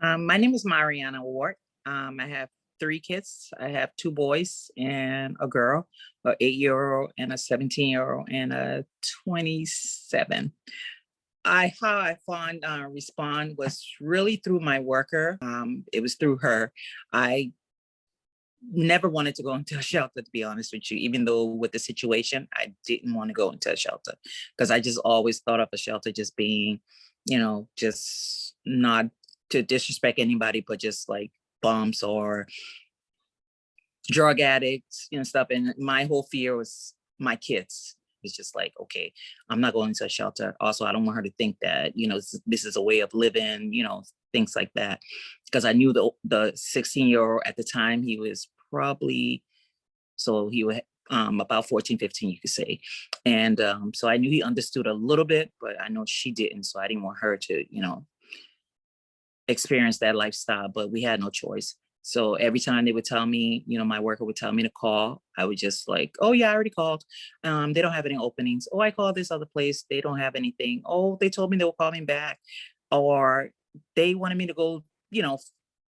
My name is Mariana Ward. I have three kids. I have two boys and a girl, an 8-year-old and a 17-year-old and a 27. How I found Respond was really through my worker. It was through her. I never wanted to go into a shelter, to be honest with you, even though with the situation, I didn't want to go into a shelter because I just always thought of a shelter just being, just not to disrespect anybody, but just like bumps or drug addicts and stuff. And my whole fear was my kids. It's just like, okay, I'm not going to a shelter. Also, I don't want her to think that, this is a way of living, things like that. Because I knew the 16-year-old at the time, he was probably, so he was about 14, 15, you could say. And so I knew he understood a little bit, but I know she didn't. So I didn't want her to, experience that lifestyle, but we had no choice. So every time they would tell me, my worker would tell me to call, I would just like, oh yeah, I already called. They don't have any openings. Oh, I called this other place. They don't have anything. Oh, they told me they will call me back. Or they wanted me to go,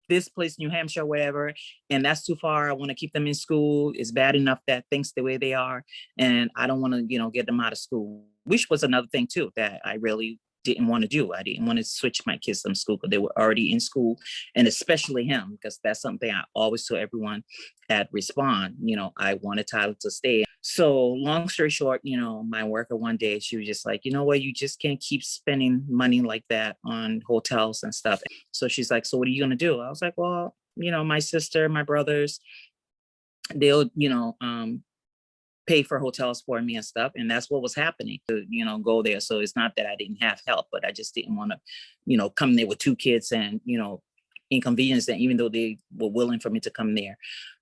this place, New Hampshire, whatever, and that's too far. I want to keep them in school. It's bad enough that things the way they are, and I don't want to, get them out of school, which was another thing too, that I really didn't want to do. I didn't want to switch my kids from school because they were already in school, and especially him, because that's something I always tell everyone at Respond, I wanted Tyler to stay. So long story short, my worker one day, she was just like, you know what, you just can't keep spending money like that on hotels and stuff. So she's like, so what are you going to do? I was like, well, my sister, my brothers, they'll, pay for hotels for me and stuff. And that's what was happening to, go there. So it's not that I didn't have help, but I just didn't want to, come there with two kids and, inconvenience them, even though they were willing for me to come there.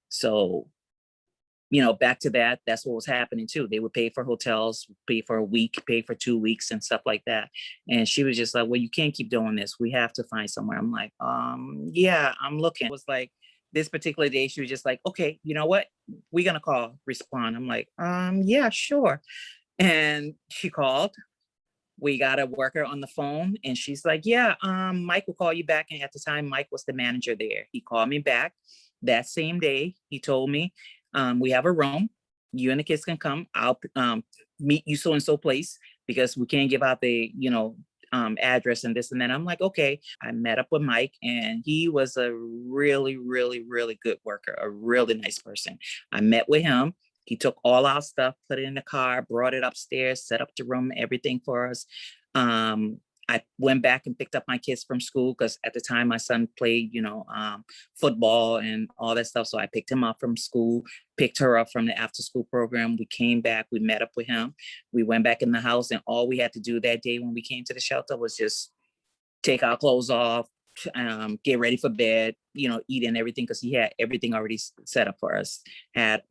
So, back to that, that's what was happening too. They would pay for hotels, pay for a week, pay for 2 weeks and stuff like that. And she was just like, well, you can't keep doing this. We have to find somewhere. I'm like, yeah, I'm looking. It was like this particular day, she was just like, okay, you know what? We're going to call Respond. I'm like, yeah, sure. And she called. We got a worker on the phone and she's like, yeah, Mike will call you back. And at the time, Mike was the manager there. He called me back that same day. He told me, we have a room. You and the kids can come. I'll meet you so-and-so place because we can't give out the, address and this and that. I'm like, okay. I met up with Mike and he was a really, really, really good worker, a really nice person. I met with him. He took all our stuff, put it in the car, brought it upstairs, set up the room, everything for us. I went back and picked up my kids from school because at the time my son played, football and all that stuff. So I picked him up from school, picked her up from the after school program. We came back, we met up with him. We went back in the house and all we had to do that day when we came to the shelter was just take our clothes off, get ready for bed, eat and everything because he had everything already set up for us. Had,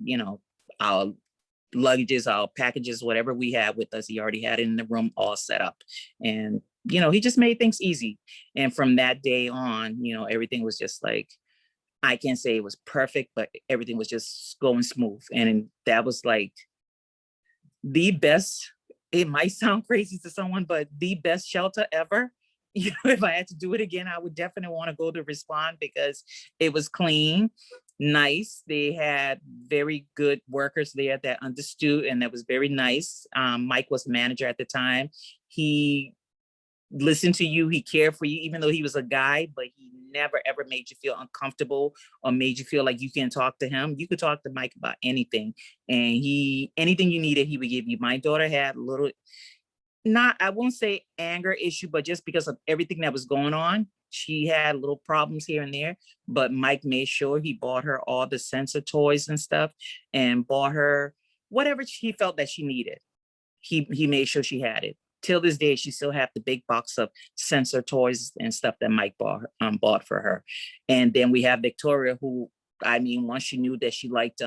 our luggages, our packages, whatever we had with us, he already had it in the room all set up. And, he just made things easy. And from that day on, everything was just like, I can't say it was perfect, but everything was just going smooth. And that was like the best, it might sound crazy to someone, but the best shelter ever. If I had to do it again, I would definitely want to go to Respond because it was clean, nice. They had very good workers there that understood, and that was very nice. Mike was the manager at the time. He listened to you, he cared for you, even though he was a guy, but he never ever made you feel uncomfortable or made you feel like you can't talk to him. You could talk to Mike about anything, and anything you needed, he would give you. My daughter had little, not, I won't say anger issue, but just because of everything that was going on, she had little problems here and there. But Mike made sure he bought her all the sensor toys and stuff and bought her whatever he felt that she needed. He made sure she had it. Till this day, she still have the big box of sensor toys and stuff that Mike bought for her. And then we have Victoria, who, once she knew that she liked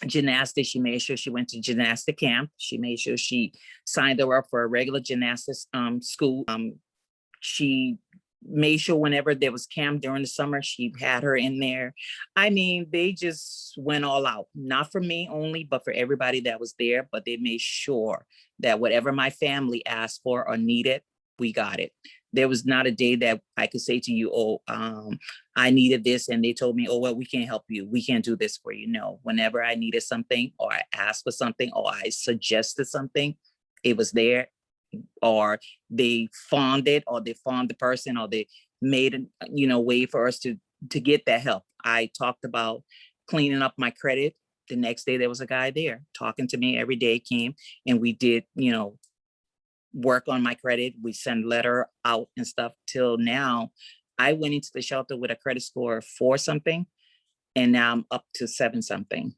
gymnastics, she made sure she went to gymnastic camp. She made sure she signed her up for a regular gymnastics school. She made sure whenever there was camp during the summer, she had her in there. They just went all out, not for me only, but for everybody that was there. But they made sure that whatever my family asked for or needed, we got it. There was not a day that I could say to you, oh, I needed this, and they told me, oh, well, we can't help you. We can't do this for you. No, whenever I needed something, or I asked for something, or I suggested something, it was there. Or they found it, or they found the person, or they made a way for us to get that help. I talked about cleaning up my credit. The next day there was a guy there talking to me every day, came, and we did, work on my credit. We send letter out and stuff. Till now, I went into the shelter with a credit score of 4 something, and now I'm up to 7 something.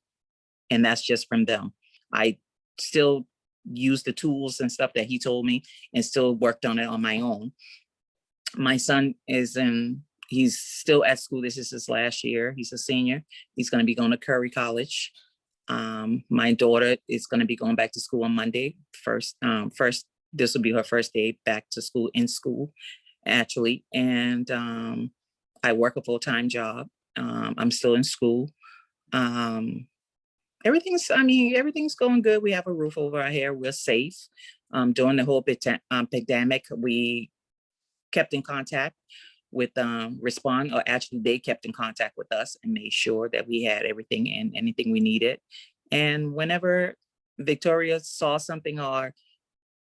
And that's just from them. I still use the tools and stuff that he told me, and still worked on it on my own. My son he's still at school. This is his last year. He's a senior. He's going to be going to Curry College. My daughter is going to be going back to school on Monday. This will be her first day back to school, in school, actually. And I work a full-time job. I'm still in school. Everything's going good. We have a roof over our head. We're safe. During the whole pandemic, we kept in contact with Respond, or actually they kept in contact with us and made sure that we had everything and anything we needed. And whenever Victoria saw something or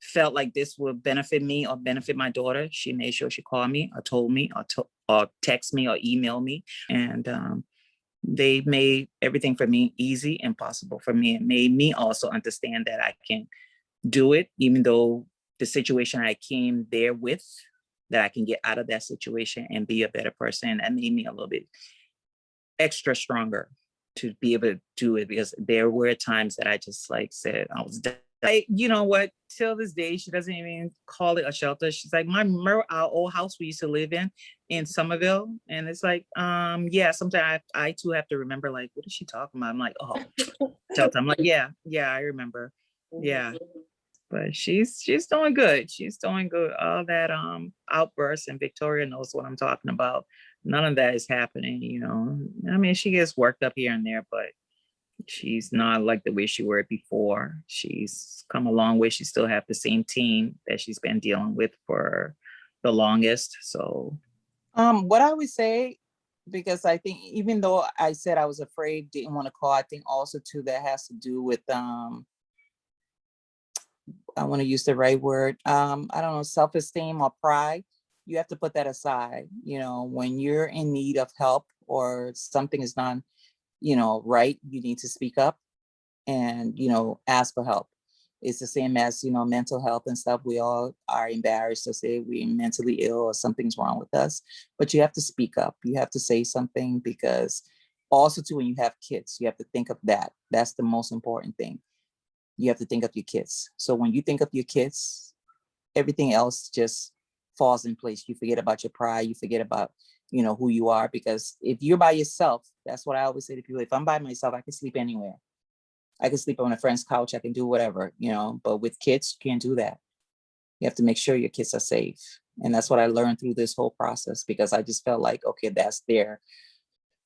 felt like this would benefit me or benefit my daughter, she made sure she called me or told me or text me or email me. And they made everything for me easy and possible for me. It made me also understand that I can do it, even though the situation I came there with, that I can get out of that situation and be a better person. That made me a little bit extra stronger to be able to do it, because there were times that I just said I was done. You know what? Till this day, she doesn't even call it a shelter. She's like, remember our old house we used to live in Somerville? And it's like, yeah, sometimes I too have to remember, like, what is she talking about? I'm like, oh, shelter. I'm like, yeah, I remember. Yeah. But she's doing good. She's doing good. All that outbursts, and Victoria knows what I'm talking about. None of that is happening, I mean, she gets worked up here and there, but she's not like the way she were before. She's come a long way. She still have the same team that she's been dealing with for the longest. So what I would say, because I think even though I said I was afraid, didn't want to call, I think also too that has to do with I want to use the right word. I don't know, self-esteem or pride. You have to put that aside. When you're in need of help or something is not, right, you need to speak up and, ask for help. It's the same as, mental health and stuff. We all are embarrassed to say we're mentally ill or something's wrong with us, but you have to speak up. You have to say something, because also too, when you have kids, you have to think of that. That's the most important thing. You have to think of your kids. So when you think of your kids, everything else just falls in place. You forget about your pride. You forget about, who you are. Because if you're by yourself, that's what I always say to people. If I'm by myself, I can sleep anywhere. I can sleep on a friend's couch. I can do whatever, but with kids, you can't do that. You have to make sure your kids are safe. And that's what I learned through this whole process, because I just felt like, okay, that's their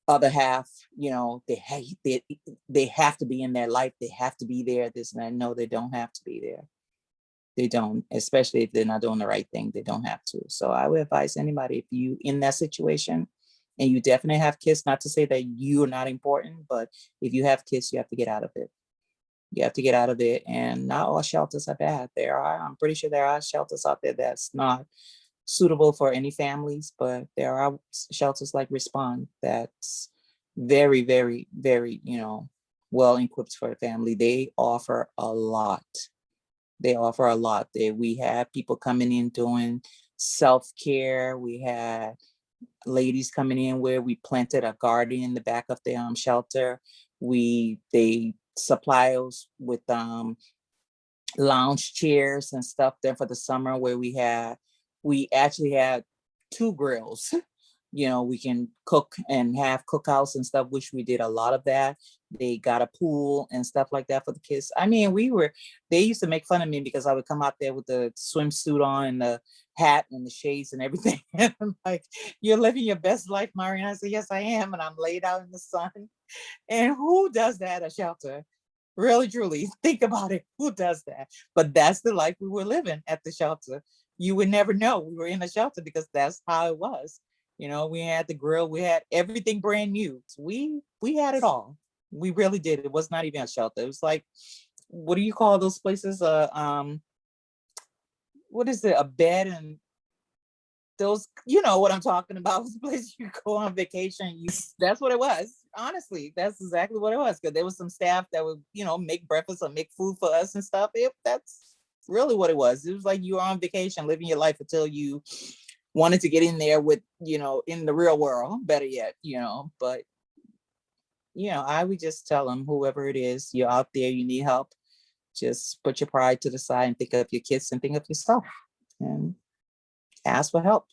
other half, they have to be in their life. They have to be there. This and that. No, they don't have to be there. They don't, especially if they're not doing the right thing. They don't have to. So I would advise anybody, if you in that situation and you definitely have kids, not to say that you're not important, but if you have kids, you have to get out of it. You have to get out of it. And not all shelters are bad. I'm pretty sure there are shelters out there that's not suitable for any families, but there are shelters like Respond that's very, very, very, well equipped for the family. They offer a lot. We have people coming in doing self-care. We had ladies coming in where we planted a garden in the back of the shelter. They supply us with lounge chairs and stuff there for the summer, where we actually had 2 grills. We can cook and have cookouts and stuff, which we did a lot of that. They got a pool and stuff like that for the kids. I mean, they used to make fun of me because I would come out there with the swimsuit on and the hat and the shades and everything. And I'm like, you're living your best life, Mariana. I said, yes, I am. And I'm laid out in the sun. And who does that at a shelter? Really, truly, think about it. Who does that? But that's the life we were living at the shelter. you would never know we were in a shelter because that's how it was. You know, we had the grill, we had everything brand new. We had it all. We really did. It was not even a shelter. It was like, what do you call those places? What is it? A bed and those, you know what I'm talking about. Those places you go on vacation. That's what it was. Honestly, that's exactly what it was. Because there was some staff that would, you know, make breakfast or make food for us and stuff. That's really what it was. It was like you were on vacation, living your life until you wanted to get in there with, you know, in the real world. Better yet, you know. But you know, I would just tell them, whoever it is, you're out there, you need help. Just put your pride to the side and think of your kids and think of yourself and ask for help.